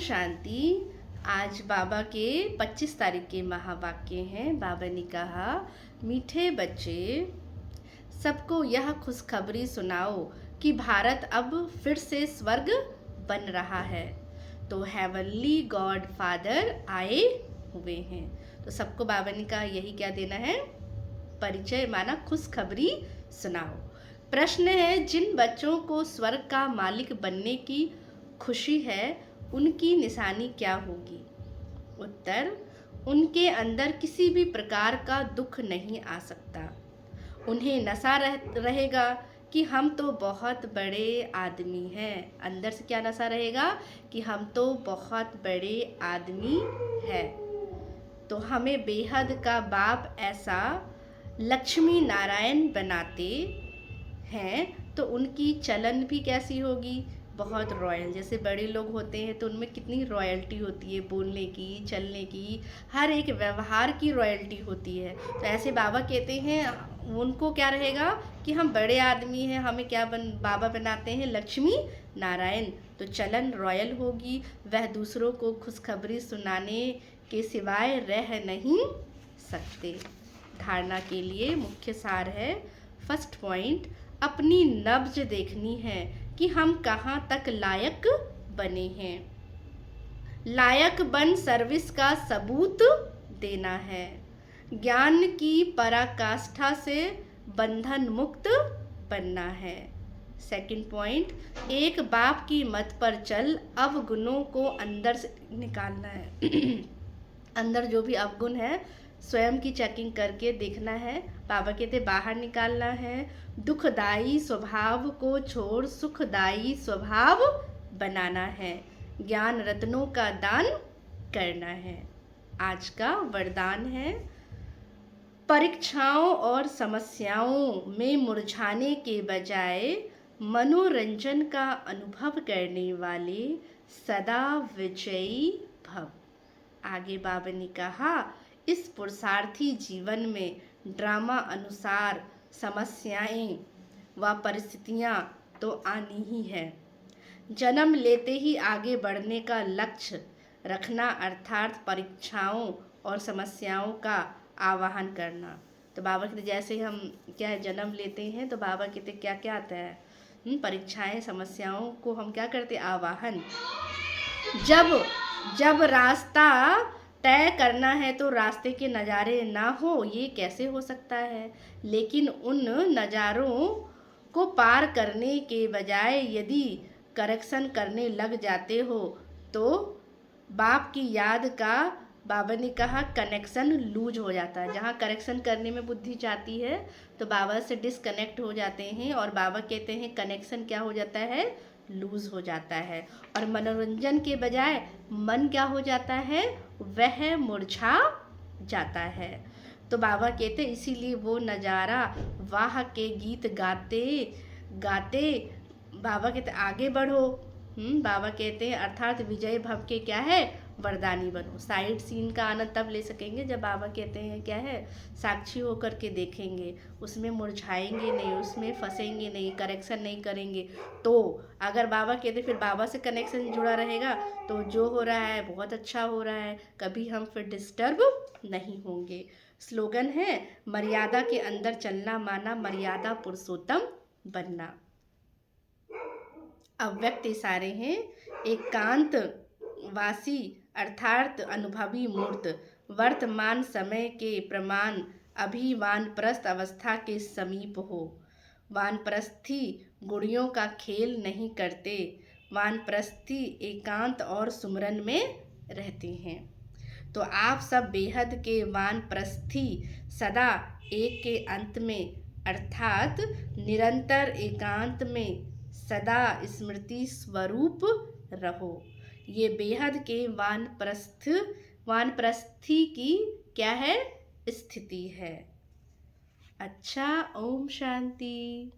शांति। आज बाबा के 25 तारीख के महावाक्य हैं। बाबा ने कहा, मीठे बच्चे, सबको यह खुशखबरी सुनाओ कि भारत अब फिर से स्वर्ग बन रहा है। तो हेवनली गॉड फादर आए हुए हैं। तो सबको बाबा ने कहा यही क्या देना है, परिचय, माना खुशखबरी सुनाओ। प्रश्न है, जिन बच्चों को स्वर्ग का मालिक बनने की खुशी है उनकी निशानी क्या होगी? उत्तर, उनके अंदर किसी भी प्रकार का दुख नहीं आ सकता। उन्हें नशा रहेगा कि हम तो बहुत बड़े आदमी हैं। अंदर से क्या नशा रहेगा कि हम तो बहुत बड़े आदमी हैं। तो हमें बेहद का बाप ऐसा लक्ष्मी नारायण बनाते हैं तो उनकी चलन भी कैसी होगी, बहुत रॉयल। जैसे बड़े लोग होते हैं तो उनमें कितनी रॉयल्टी होती है, बोलने की, चलने की, हर एक व्यवहार की रॉयल्टी होती है। तो ऐसे बाबा कहते हैं उनको क्या रहेगा कि हम बड़े आदमी हैं, हमें क्या बाबा बनाते हैं, लक्ष्मी नारायण। तो चलन रॉयल होगी। वह दूसरों को खुशखबरी सुनाने के सिवाय रह नहीं सकते। धारणा के लिए मुख्य सार है, फर्स्ट पॉइंट, अपनी नब्ज देखनी है कि हम कहाँ तक लायक बने हैं। लायक बन सर्विस का सबूत देना है। ज्ञान की पराकाष्ठा से बंधन मुक्त बनना है। सेकंड पॉइंट, एक बाप की मत पर चल अवगुणों को अंदर से निकालना है। अंदर जो भी अवगुण है स्वयं की चेकिंग करके देखना है। बाबा कहते बाहर निकालना है। दुखदाई स्वभाव को छोड़ सुखदाई स्वभाव बनाना है। ज्ञान रत्नों का दान करना है। आज का वरदान है, परीक्षाओं और समस्याओं में मुरझाने के बजाय मनोरंजन का अनुभव करने वाले सदा विजयी भव। आगे बाबा ने कहा, इस पुरुषार्थी जीवन में ड्रामा अनुसार समस्याएं व परिस्थितियां तो आनी ही है। जन्म लेते ही आगे बढ़ने का लक्ष्य रखना, अर्थात परीक्षाओं और समस्याओं का आवाहन करना। तो बाबा कहते जैसे हम क्या है जन्म लेते हैं तो बाबा कहते क्या क्या आता है, परीक्षाएं, समस्याओं को हम क्या करते, आवाहन। जब रास्ता तय करना है तो रास्ते के नज़ारे ना हो, ये कैसे हो सकता है। लेकिन उन नज़ारों को पार करने के बजाय यदि करेक्शन करने लग जाते हो तो बाप की याद का, बाबा ने कहा, कनेक्शन लूज हो जाता है। जहाँ करेक्शन करने में बुद्धि जाती है तो बाबा से डिसकनेक्ट हो जाते हैं और बाबा कहते हैं कनेक्शन क्या हो जाता है, लूज हो जाता है। और मनोरंजन के बजाय मन क्या हो जाता है, वह मुरझा जाता है। तो बाबा कहते इसीलिए वो नज़ारा, वाह के गीत गाते गाते बाबा कहते आगे बढ़ो। बाबा कहते हैं अर्थात विजय भव के क्या है, वरदानी बनो। साइड सीन का आनंद तब ले सकेंगे जब बाबा कहते हैं क्या है, साक्षी होकर के देखेंगे, उसमें मुरझाएंगे नहीं, उसमें फंसेंगे नहीं, करेक्शन नहीं करेंगे। तो अगर बाबा कहते फिर बाबा से कनेक्शन जुड़ा रहेगा तो जो हो रहा है बहुत अच्छा हो रहा है, कभी हम फिर डिस्टर्ब नहीं होंगे। स्लोगन है, मर्यादा के अंदर चलना, माना मर्यादा पुरुषोत्तम बनना। अव्यक्त इशारे हैं, एकांत वासी अर्थात अनुभवी मूर्त, वर्तमान समय के प्रमाण अभी वानप्रस्थ अवस्था के समीप हो। वानप्रस्थी गुड़ियों का खेल नहीं करते, वानप्रस्थी एकांत और सुमरन में रहते हैं। तो आप सब बेहद के वानप्रस्थी सदा एक के अंत में अर्थात निरंतर एकांत में सदा स्मृति स्वरूप रहो। ये बेहद के वानप्रस्थी की क्या है, स्थिति है। अच्छा, ओम शांति।